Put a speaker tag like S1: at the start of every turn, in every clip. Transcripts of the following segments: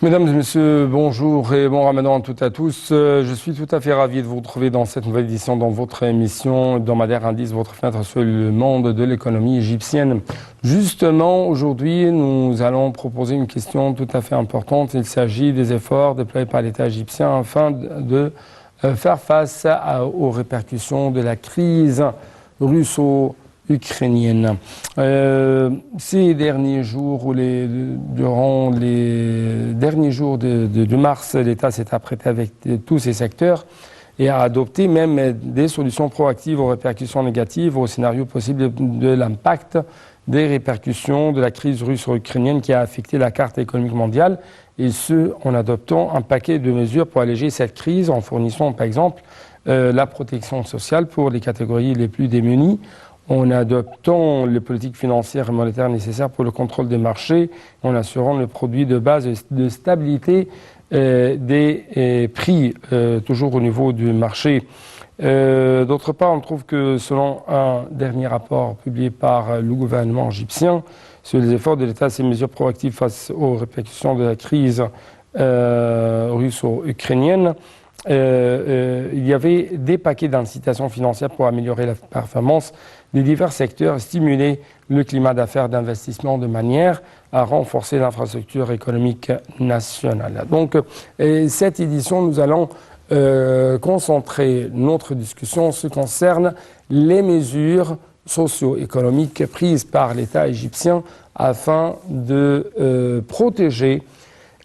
S1: Mesdames et messieurs, bonjour et bon ramadan à toutes et à tous. Je suis tout à fait ravi de vous retrouver dans cette nouvelle édition dans votre émission hebdomadaire Indice, votre fenêtre sur le monde de l'économie égyptienne. Justement, aujourd'hui, nous allons proposer une question tout à fait importante. Il s'agit des efforts déployés par l'État égyptien afin de faire face aux répercussions de la crise russo-ukrainienne. Ces derniers jours, durant les derniers jours de mars, l'État s'est apprêté avec tous ses secteurs et a adopté même des solutions proactives aux répercussions négatives, au scénario possible de l'impact des répercussions de la crise russo-ukrainienne qui a affecté la carte économique mondiale, et ce, en adoptant un paquet de mesures pour alléger cette crise, en fournissant par exemple la protection sociale pour les catégories les plus démunies, en adoptant les politiques financières et monétaires nécessaires pour le contrôle des marchés, en assurant le produit de base de stabilité des prix, toujours au niveau du marché. D'autre part, on trouve que selon un dernier rapport publié par le gouvernement égyptien sur les efforts de l'État et ses mesures proactives face aux répercussions de la crise russo-ukrainienne, il y avait des paquets d'incitations financières pour améliorer la performance des divers secteurs, stimuler le climat d'affaires d'investissement de manière à renforcer l'infrastructure économique nationale. Donc, cette édition, nous allons concentrer notre discussion en ce qui concerne les mesures socio-économiques prises par l'État égyptien afin de protéger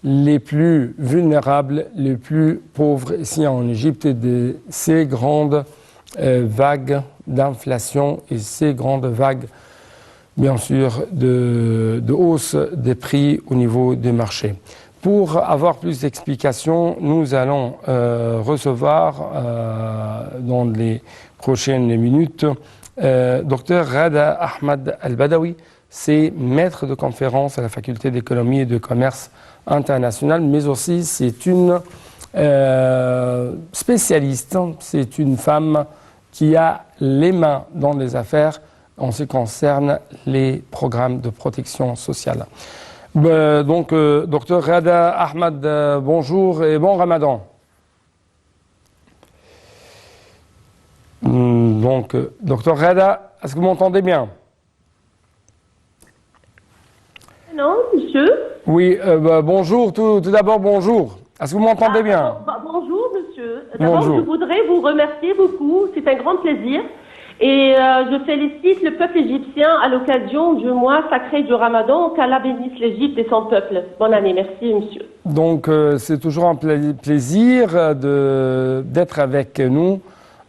S1: les plus vulnérables, les plus pauvres ici en Égypte de ces grandes vagues d'inflation et ces grandes vagues, bien sûr, de hausse des prix au niveau des marchés. Pour avoir plus d'explications, nous allons recevoir dans les prochaines minutes Dr Ghada Ahmad Al-Badawi. C'est maître de conférence à la faculté d'économie et de commerce international, mais aussi c'est une spécialiste, c'est une femme qui a les mains dans les affaires en ce qui concerne les programmes de protection sociale. Donc, Dr Ghada Ahmad, bonjour et bon ramadan. Donc, Dr Ghada, est-ce que vous m'entendez bien?
S2: Non, monsieur.
S1: Oui, bonjour, tout d'abord bonjour. Est-ce que vous m'entendez bien?
S2: Bonjour, monsieur. D'abord,
S1: Bonjour.
S2: je voudrais vous remercier beaucoup, c'est un grand plaisir. Et je félicite le peuple égyptien à l'occasion du mois sacré du Ramadan, qu'Allah bénisse l'Égypte et son peuple. Bonne année, merci, monsieur.
S1: Donc, c'est toujours un plaisir d'être avec nous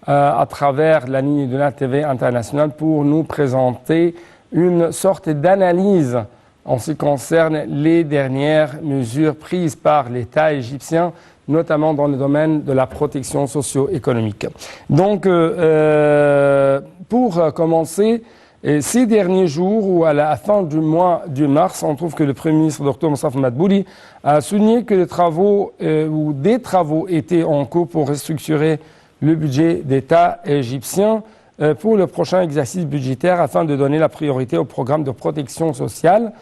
S1: à travers la ligne de la TV internationale pour nous présenter une sorte d'analyse en ce qui concerne les dernières mesures prises par l'État égyptien, notamment dans le domaine de la protection socio-économique. Donc, pour commencer, ces derniers jours ou à la fin du mois de mars, on trouve que le Premier ministre Dr Moussaf Madbouli a souligné que les travaux ou des travaux étaient en cours pour restructurer le budget d'État égyptien pour le prochain exercice budgétaire afin de donner la priorité au programme de protection sociale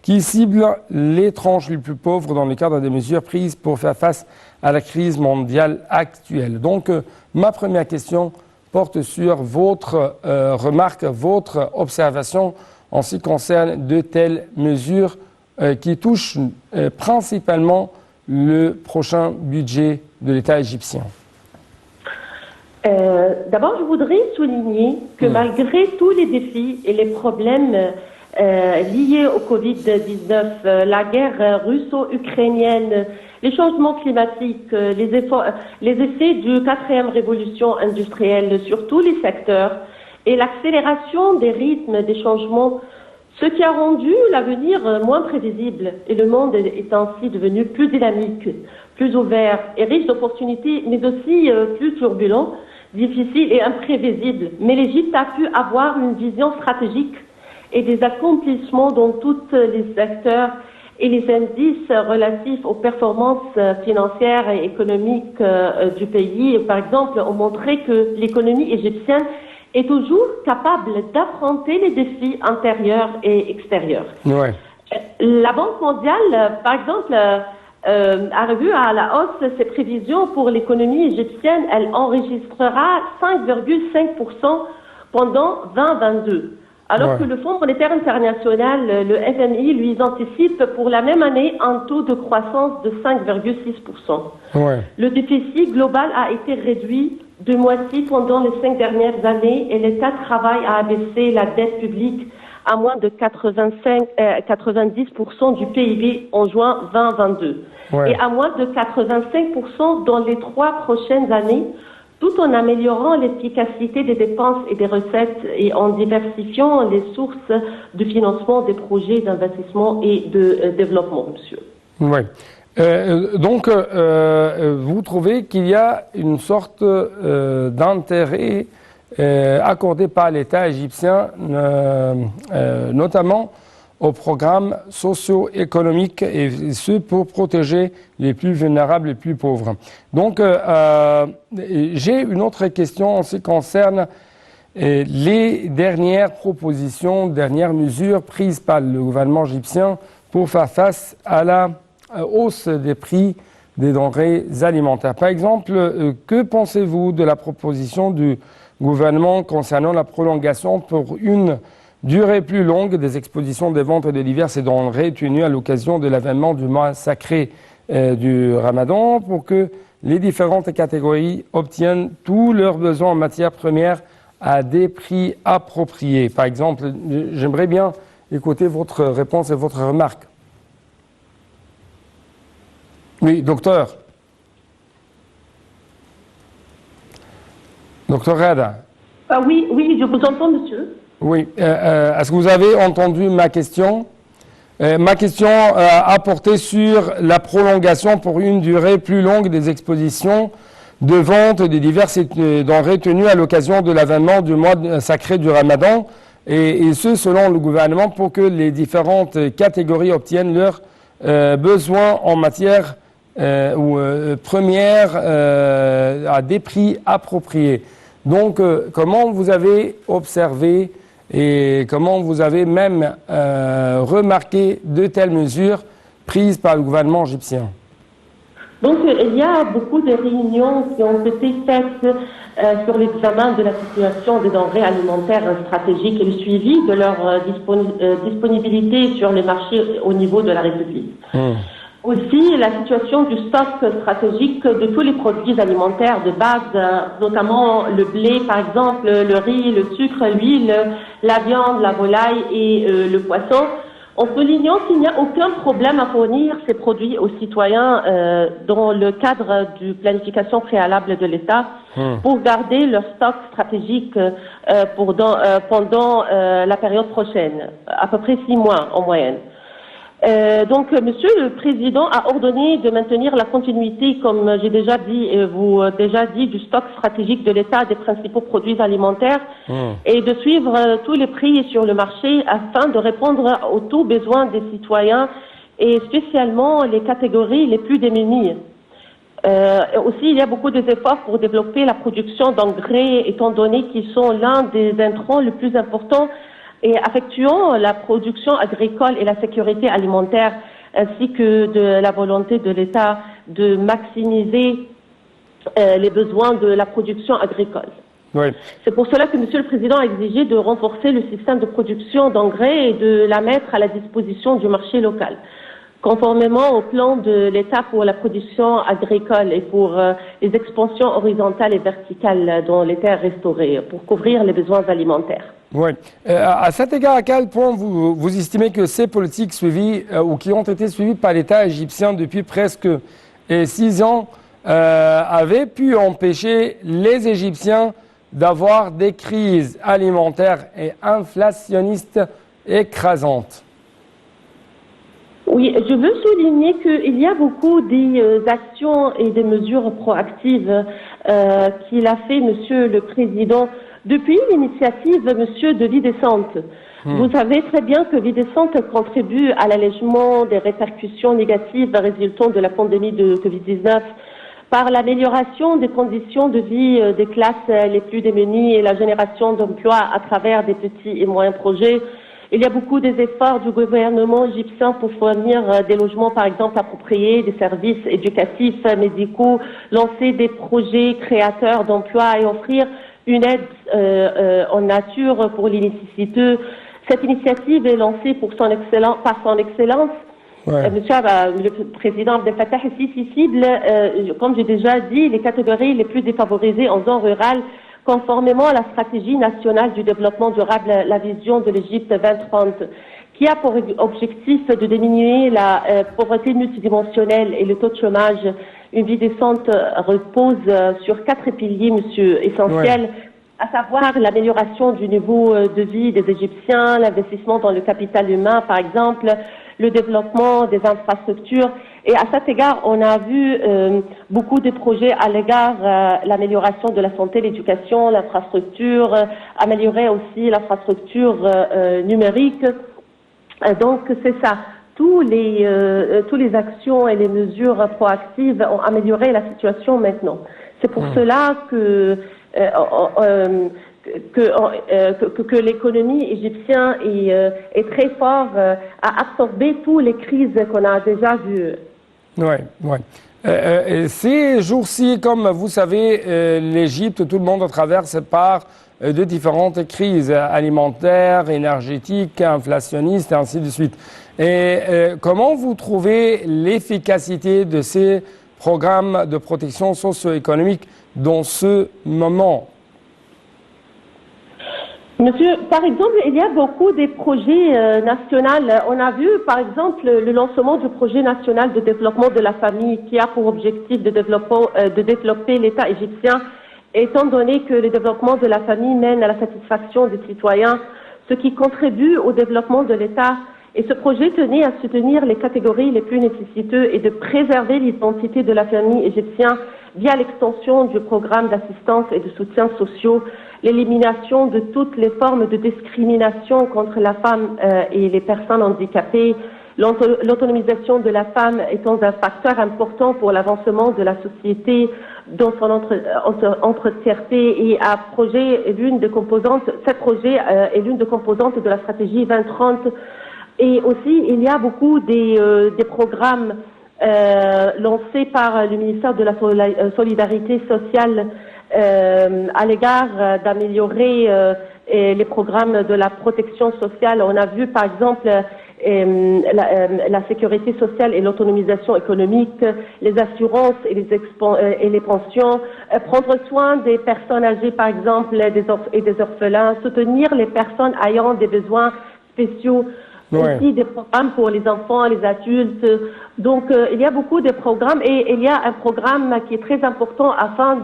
S1: qui cible les tranches les plus pauvres dans le cadre des mesures prises pour faire face à la crise mondiale actuelle. Donc, ma première question porte sur votre remarque, votre observation en ce qui concerne de telles mesures qui touchent principalement le prochain budget de l'État égyptien.
S2: D'abord, je voudrais souligner que malgré tous les défis et les problèmes liés au Covid-19, la guerre russo-ukrainienne, les changements climatiques, les effets du quatrième révolution industrielle sur tous les secteurs et l'accélération des rythmes des changements, ce qui a rendu l'avenir moins prévisible et le monde est ainsi devenu plus dynamique, plus ouvert et riche d'opportunités, mais aussi plus turbulent, difficile et imprévisible. Mais l'Égypte a pu avoir une vision stratégique et des accomplissements dans tous les secteurs et les indices relatifs aux performances financières et économiques du pays, par exemple, ont montré que l'économie égyptienne est toujours capable d'affronter les défis intérieurs et extérieurs.
S1: Ouais.
S2: La Banque mondiale, par exemple, a revu à la hausse ses prévisions pour l'économie égyptienne. Elle enregistrera 5,5% pendant 2022. Alors que le Fonds monétaire international, le FMI, lui anticipe pour la même année un taux de croissance de 5,6%. Le déficit global a été réduit de moitié pendant les 5 dernières années et l'État travaille à abaisser la dette publique à moins de 90% du PIB en juin 2022 et à moins de 85% dans les 3 prochaines années, tout en améliorant l'efficacité des dépenses et des recettes et en diversifiant les sources de financement des projets d'investissement et de développement, monsieur.
S1: Oui. Donc, vous trouvez qu'il y a une sorte d'intérêt accordé par l'État égyptien, notamment aux programmes socio-économiques, et ce pour protéger les plus vulnérables, les plus pauvres. Donc, j'ai une autre question en ce qui concerne les dernières propositions, dernières mesures prises par le gouvernement égyptien pour faire face à la hausse des prix des denrées alimentaires. Par exemple, que pensez-vous de la proposition du gouvernement concernant la prolongation pour une durée plus longue des expositions des ventes de diverses denrées tenues à l'occasion de l'avènement du mois sacré du Ramadan pour que les différentes catégories obtiennent tous leurs besoins en matières premières à des prix appropriés? Par exemple, j'aimerais bien écouter votre réponse et votre remarque. Oui, docteur. Docteur Rada.
S2: Oui, je vous entends, monsieur.
S1: Oui. Est-ce que vous avez entendu ma question? Ma question a porté sur la prolongation pour une durée plus longue des expositions de vente des diverses denrées tenues à l'occasion de l'avènement du mois sacré du Ramadan, et ce, selon le gouvernement, pour que les différentes catégories obtiennent leurs besoins en matière première à des prix appropriés. Donc, comment vous avez observé et comment vous avez même remarqué de telles mesures prises par le gouvernement égyptien?
S2: Donc, il y a beaucoup de réunions qui ont été faites sur l'examen de la situation des denrées alimentaires stratégiques et le suivi de leur disponibilité sur les marchés au niveau de la République. Aussi, la situation du stock stratégique de tous les produits alimentaires de base, notamment le blé, par exemple, le riz, le sucre, l'huile, la viande, la volaille et le poisson, en soulignant qu'il n'y a aucun problème à fournir ces produits aux citoyens dans le cadre de planification préalable de l'État pour garder leur stock stratégique pendant la période prochaine, à peu près 6 mois en moyenne. Donc, Monsieur le Président a ordonné de maintenir la continuité, comme j'ai déjà dit, du stock stratégique de l'État des principaux produits alimentaires et de suivre tous les prix sur le marché afin de répondre aux tous besoins des citoyens et spécialement les catégories les plus démunies. Aussi, il y a beaucoup d'efforts pour développer la production d'engrais, étant donné qu'ils sont l'un des intrants les plus importants et affectuant la production agricole et la sécurité alimentaire, ainsi que de la volonté de l'État de maximiser les besoins de la production agricole.
S1: Oui.
S2: C'est pour cela que Monsieur le Président a exigé de renforcer le système de production d'engrais et de la mettre à la disposition du marché local, conformément au plan de l'État pour la production agricole et pour les expansions horizontales et verticales dans les terres restaurées, pour couvrir les besoins alimentaires.
S1: Oui. À cet égard, à quel point vous estimez que ces politiques suivies ou qui ont été suivies par l'État égyptien depuis presque 6 ans avaient pu empêcher les Égyptiens d'avoir des crises alimentaires et inflationnistes écrasantes?
S2: Oui, je veux souligner qu'il y a beaucoup d'actions et des mesures proactives qu'il a fait, Monsieur le Président, depuis l'initiative, Monsieur, de Vie décente. Vous savez très bien que Vie décente contribue à l'allègement des répercussions négatives résultant de la pandémie de Covid-19 par l'amélioration des conditions de vie des classes les plus démunies et la génération d'emplois à travers des petits et moyens projets Il y a beaucoup des efforts du gouvernement égyptien pour fournir des logements, par exemple, appropriés, des services éducatifs, médicaux, lancer des projets créateurs d'emplois et offrir une aide en nature pour les nécessiteux. Cette initiative est lancée par son excellence.
S1: Ouais.
S2: Monsieur le président Abdel Fattah el-Sisi cible, comme j'ai déjà dit, les catégories les plus défavorisées en zone rurale, conformément à la stratégie nationale du développement durable, la vision de l'Égypte 2030, qui a pour objectif de diminuer la pauvreté multidimensionnelle et le taux de chômage. Une vie décente repose sur 4 piliers, monsieur, essentiels. Ouais. À savoir l'amélioration du niveau de vie des Égyptiens, l'investissement dans le capital humain, par exemple, le développement des infrastructures. Et à cet égard, on a vu beaucoup de projets à l'égard l'amélioration de la santé, l'éducation, l'infrastructure, améliorer aussi l'infrastructure numérique. Donc c'est ça. Tous les actions et les mesures proactives ont amélioré la situation maintenant. C'est pour cela que l'économie égyptienne est très fort à absorber toutes les crises qu'on a déjà vues.
S1: Oui, oui. Ces jours-ci, comme vous savez, l'Égypte, tout le monde traverse par de différentes crises alimentaires, énergétiques, inflationnistes, et ainsi de suite. Et comment vous trouvez l'efficacité de ces programmes de protection socio-économique dans ce moment?
S2: Monsieur, par exemple, il y a beaucoup de projets nationaux. On a vu, par exemple, le lancement du projet national de développement de la famille qui a pour objectif de développer l'État égyptien, étant donné que le développement de la famille mène à la satisfaction des citoyens, ce qui contribue au développement de l'État. Et ce projet tenait à soutenir les catégories les plus nécessiteuses et de préserver l'identité de la famille égyptienne via l'extension du programme d'assistance et de soutien sociaux, l'élimination de toutes les formes de discrimination contre la femme et les personnes handicapées, l'autonomisation de la femme étant un facteur important pour l'avancement de la société dans son entièreté et à projet est l'une des composantes, ce projet est l'une des composantes de la stratégie 2030. Et aussi, il y a beaucoup des programmes lancés par le ministère de la Solidarité sociale à l'égard d'améliorer les programmes de la protection sociale. On a vu, par exemple, la sécurité sociale et l'autonomisation économique, les assurances et les pensions, prendre soin des personnes âgées, par exemple, et des orphelins, soutenir les personnes ayant des besoins spéciaux. Ouais. Aussi des programmes pour les enfants, les adultes. Donc, il y a beaucoup de programmes et il y a un programme qui est très important afin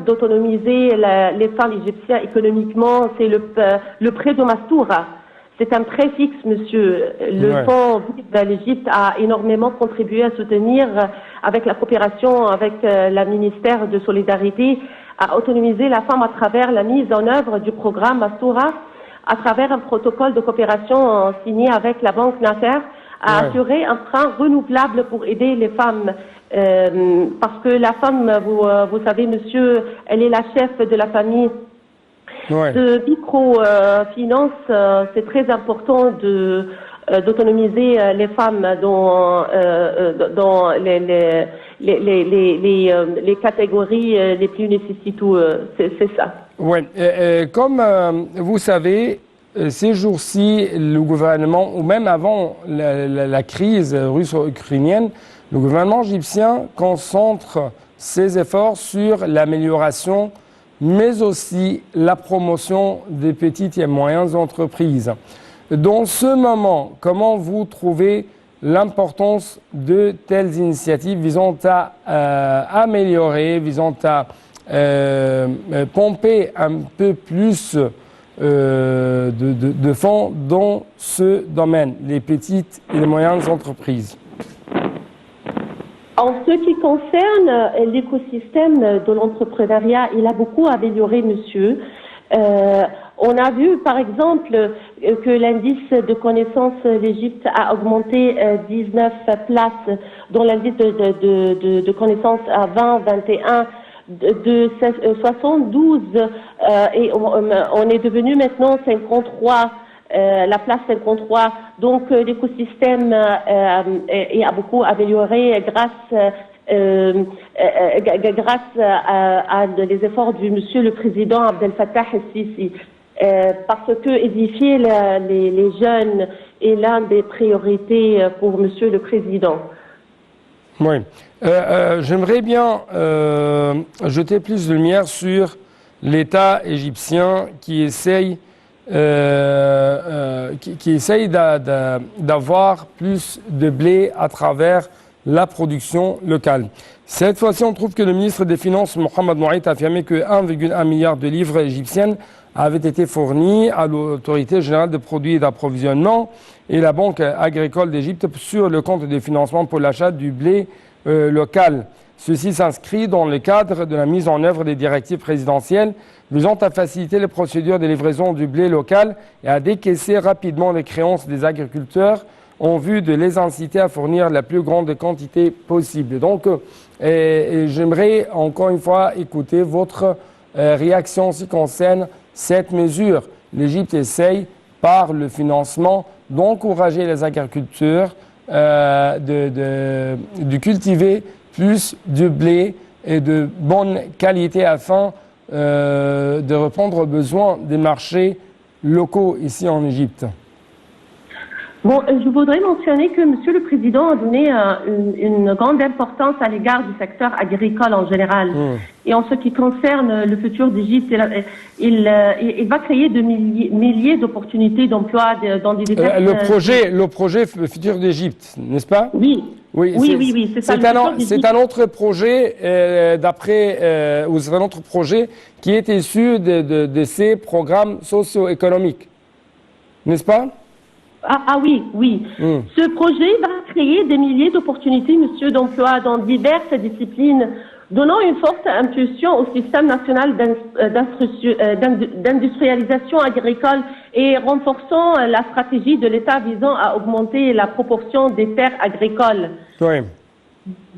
S2: d'autonomiser les femmes égyptiennes économiquement. C'est le prêt de Mastoura. C'est un prêt fixe, monsieur. Le fonds de l'Égypte a énormément contribué à soutenir, avec la coopération avec le ministère de Solidarité, à autonomiser la femme à travers la mise en œuvre du programme Mastoura, à travers un protocole de coopération signé avec la Banque Nasser, à assurer un frein renouvelable pour aider les femmes. Parce que la femme, vous savez, monsieur, elle est la chef de la famille. De microfinance, c'est très important d'autonomiser les femmes dans les catégories les plus nécessiteuses. C'est ça.
S1: Oui, comme vous savez, ces jours-ci, le gouvernement, ou même avant la crise russo-ukrainienne, le gouvernement égyptien concentre ses efforts sur l'amélioration, mais aussi la promotion des petites et moyennes entreprises. Dans ce moment, comment vous trouvez l'importance de telles initiatives visant à améliorer, visant à pomper un peu plus de fonds dans ce domaine, les petites et les moyennes entreprises?
S2: En ce qui concerne l'écosystème de l'entrepreneuriat, il a beaucoup amélioré, monsieur. On a vu, par exemple, que l'indice de connaissance de l'Égypte a augmenté 19 places dans l'indice de connaissance à 2021. de 72 et on est devenu maintenant 53. La place 53. Donc l'écosystème a beaucoup amélioré grâce à les efforts du Monsieur le Président Abdel Fattah el-Sisi. Parce que édifier les jeunes est l'une des priorités pour Monsieur le Président.
S1: Oui. J'aimerais bien jeter plus de lumière sur l'État égyptien qui essaye d'avoir plus de blé à travers la production locale. Cette fois-ci, on trouve que le ministre des Finances, Mohamed Mouaït, a affirmé que 1,1 milliard de livres égyptiennes avaient été fournis à l'Autorité générale de produits et d'approvisionnement et la Banque agricole d'Égypte sur le compte de financement pour l'achat du blé local. Ceci s'inscrit dans le cadre de la mise en œuvre des directives présidentielles visant à faciliter les procédures de livraison du blé local et à décaisser rapidement les créances des agriculteurs en vue de les inciter à fournir la plus grande quantité possible. Donc, j'aimerais encore une fois écouter votre réaction en ce qui concerne cette mesure. L'Égypte essaye, par le financement, d'encourager les agriculteurs de cultiver plus de blé et de bonne qualité afin de répondre aux besoins des marchés locaux ici en Égypte.
S2: Bon, je voudrais mentionner que Monsieur le Président a donné une grande importance à l'égard du secteur agricole en général. Et en ce qui concerne le futur d'Égypte, il va créer de milliers d'opportunités d'emploi dans des diverses...
S1: Le projet Futur d'Égypte, n'est-ce pas?
S2: Oui. Oui, c'est ça.
S1: C'est un autre projet c'est un autre projet qui est issu de ces programmes socio-économiques, n'est-ce pas?
S2: Oui. Ce projet va créer des milliers d'opportunités, monsieur, d'emploi dans diverses disciplines, donnant une forte impulsion au système national d'industrialisation agricole et renforçant la stratégie de l'État visant à augmenter la proportion des terres agricoles.
S1: Oui.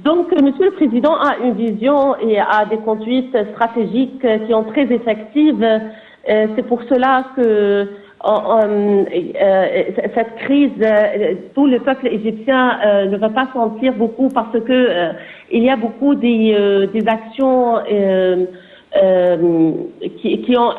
S2: Donc, Monsieur le Président a une vision et a des conduites stratégiques qui sont très effectives. C'est pour cela que cette crise, tout le peuple égyptien ne va pas sentir beaucoup parce que il y a beaucoup des actions qui ont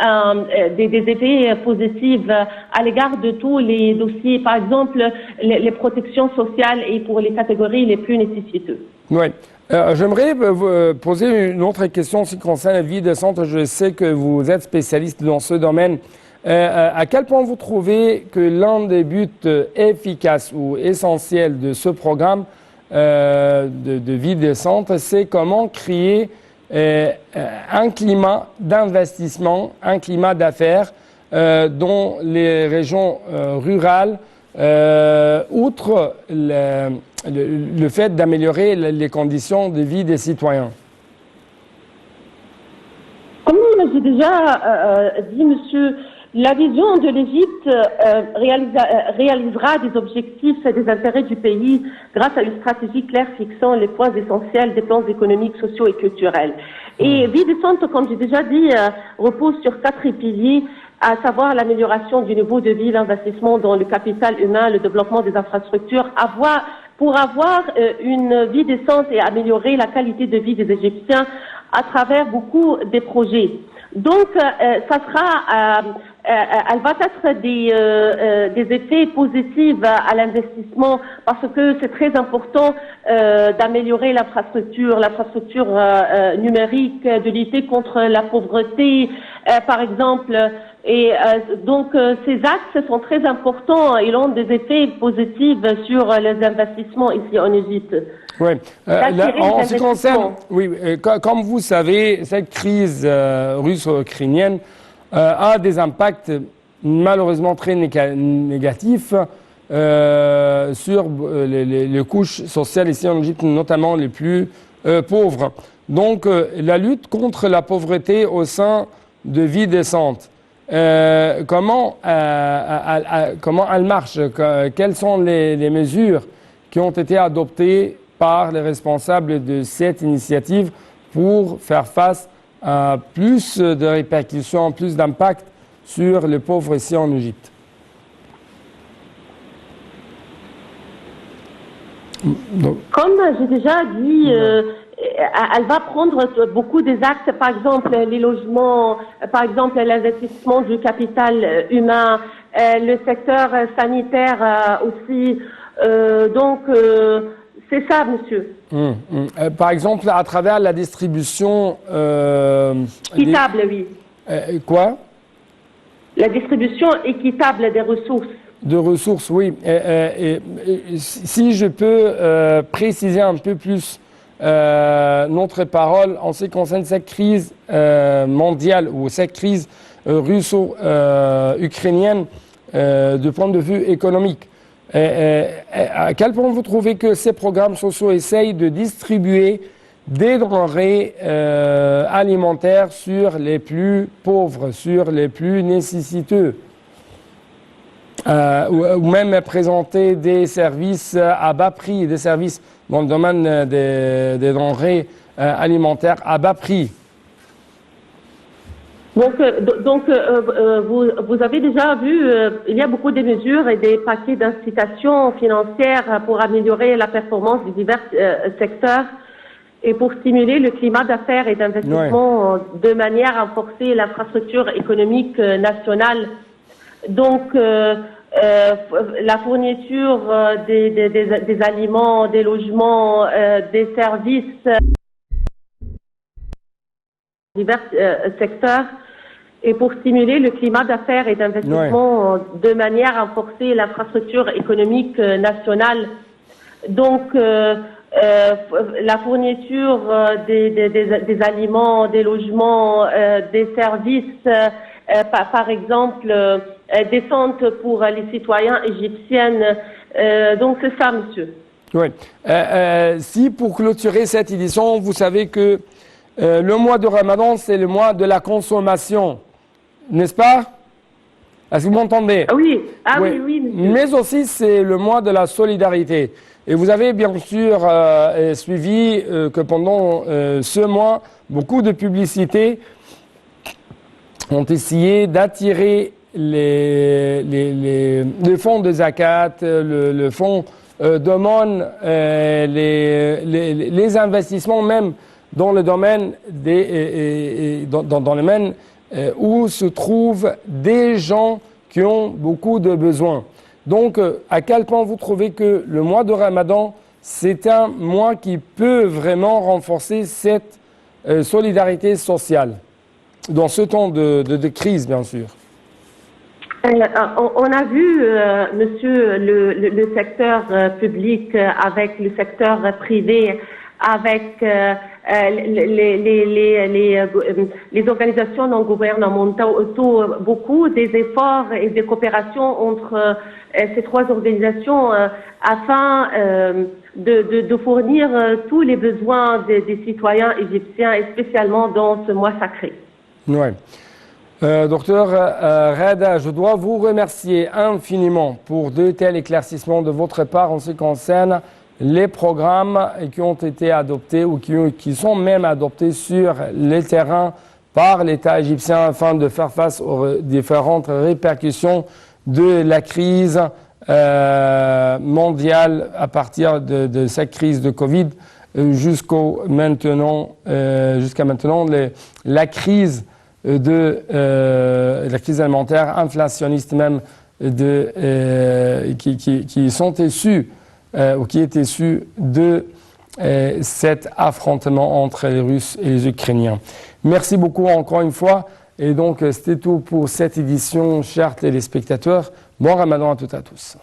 S2: des effets positifs à l'égard de tous les dossiers, par exemple les protections sociales et pour les catégories les plus nécessiteuses.
S1: Oui. J'aimerais vous poser une autre question en ce qui concerne la vie décente. Je sais que vous êtes spécialiste dans ce domaine. À quel point vous trouvez que l'un des buts efficaces ou essentiels de ce programme de vie décente, c'est comment créer un climat d'investissement, un climat d'affaires dans les régions rurales, outre le fait d'améliorer les conditions de vie des citoyens?
S2: Comme j'ai déjà dit, monsieur, la vision de l'Égypte réalisera des objectifs et des intérêts du pays grâce à une stratégie claire fixant les points essentiels des plans économiques, sociaux et culturels. Et Vie décente, comme j'ai déjà dit, repose sur 4 piliers, à savoir l'amélioration du niveau de vie, l'investissement dans le capital humain, le développement des infrastructures, pour avoir une vie décente et améliorer la qualité de vie des Égyptiens à travers beaucoup de projets. Donc, elle va être des effets positifs à l'investissement parce que c'est très important d'améliorer l'infrastructure numérique, de lutter contre la pauvreté, par exemple. Et donc, ces axes sont très importants et ont des effets positifs sur les investissements ici en Égypte.
S1: Oui. En ce qui concerne, comme vous savez, cette crise russo-ukrainienne a des impacts malheureusement très négatifs sur les couches sociales ici en Égypte, notamment les plus pauvres. Donc, la lutte contre la pauvreté au sein de Vie décente, comment elle marche? Quelles sont les mesures qui ont été adoptées par les responsables de cette initiative pour faire face à plus de répercussions, plus d'impact sur les pauvres ici en Égypte.
S2: Comme j'ai déjà dit, elle va prendre beaucoup des actes, par exemple les logements, par exemple l'investissement du capital humain, le secteur sanitaire aussi. Donc, c'est ça, monsieur.
S1: Par exemple, à travers la distribution...
S2: équitable, oui.
S1: Quoi?
S2: La distribution équitable des ressources.
S1: De ressources, oui. Si je peux préciser un peu plus notre parole en ce qui concerne cette crise mondiale ou cette crise russo-ukrainienne du point de vue économique. À quel point vous trouvez que ces programmes sociaux essayent de distribuer des denrées alimentaires sur les plus pauvres, sur les plus nécessiteux, ou même présenter des services à bas prix, des services dans le domaine des denrées alimentaires à bas prix?
S2: Donc vous avez déjà vu, il y a beaucoup de mesures et des paquets d'incitations financières pour améliorer la performance des divers secteurs et pour stimuler le climat d'affaires et d'investissement de manière à renforcer l'infrastructure économique nationale. Donc, la fourniture des aliments, des logements, des services divers secteurs et pour stimuler le climat d'affaires et d'investissement de manière à renforcer l'infrastructure économique nationale. Donc, la fourniture des aliments, des logements, des services, par exemple, des centres pour les citoyens égyptiennes. Donc, c'est ça, monsieur.
S1: Oui. Si, pour clôturer cette édition, vous savez que le mois de Ramadan, c'est le mois de la consommation, n'est-ce pas? Est-ce que vous m'entendez?
S2: Oui, oui, monsieur.
S1: Mais aussi, c'est le mois de la solidarité. Et vous avez bien sûr suivi que pendant ce mois, beaucoup de publicités ont essayé d'attirer les fonds de zakat, le fonds d'aumône, les investissements même dans le domaine dans le domaine où se trouvent des gens qui ont beaucoup de besoins. Donc, à quel point vous trouvez que le mois de Ramadan, c'est un mois qui peut vraiment renforcer cette solidarité sociale dans ce temps de crise, bien sûr?
S2: On a vu, monsieur, le secteur public avec le secteur privé, avec les organisations non gouvernementales, beaucoup des efforts et des coopérations entre ces trois organisations afin de fournir tous les besoins des citoyens égyptiens, et spécialement dans ce mois sacré.
S1: Oui. Docteur Reda, je dois vous remercier infiniment pour de tels éclaircissements de votre part en ce qui concerne les programmes qui ont été adoptés ou qui sont même adoptés sur les terrains par l'État égyptien afin de faire face aux différentes répercussions de la crise mondiale à partir de cette crise de Covid jusqu'à maintenant, la crise la crise alimentaire inflationniste même qui sont issus ou qui est issu de cet affrontement entre les Russes et les Ukrainiens. Merci beaucoup encore une fois. Et donc, c'était tout pour cette édition, chers téléspectateurs. Bon Ramadan à toutes et à tous.